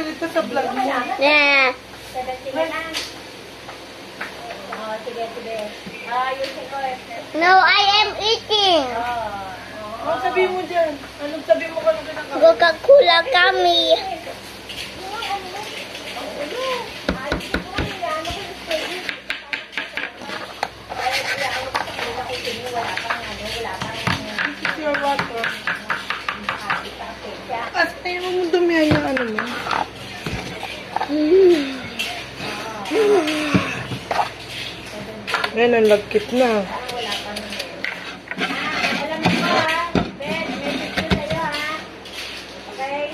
ito sa vlog mo. Yeah. 70 na lang. Sige, sige. Ayusin ko. No, I am eating. Anong sabihin mo dyan? Anong sabihin mo kung kinakain? Coca-Cola kami. Your water. Kasi mo dumihan yung ano mo. Ngayon, ang lagkit na. Alam mo ba, Ben, may picture sa'yo, ha? Okay?